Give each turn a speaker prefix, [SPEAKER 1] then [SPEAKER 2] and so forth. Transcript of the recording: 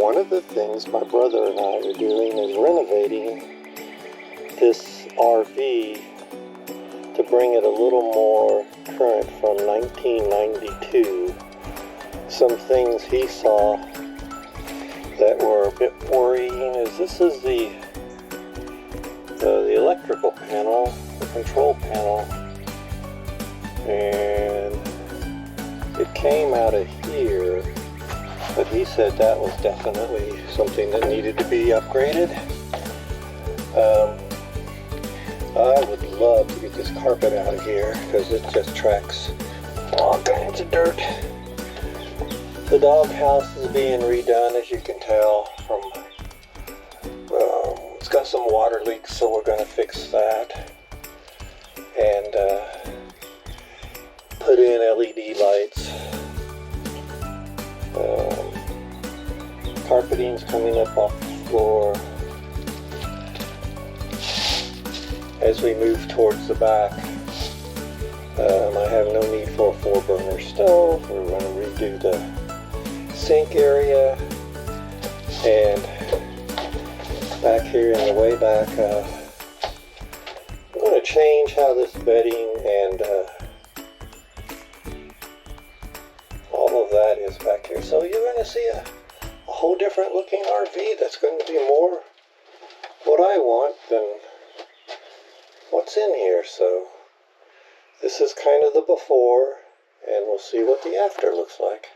[SPEAKER 1] One of the things my brother and I are doing is renovating this RV to bring it a little more current from 1992. Some things he saw that were a bit worrying is this is the electrical panel, the control panel, and it came out of here, but he said that was definitely something that needed to be upgraded. I would love to get this carpet out of here because it just tracks all kinds of dirt. The doghouse is being redone, as you can tell. It's got some water leaks, so we're going to fix that and put in LED lights. Carpeting's coming up off the floor. As we move towards the back, I have no need for a 4-burner stove. We're going to redo the sink area, and back here in the way back, I'm going to change how this bedding and all of that is back here. So you're going to see a whole different looking RV that's going to be more what I want than what's in here. So this is kind of the before, and we'll see what the after looks like.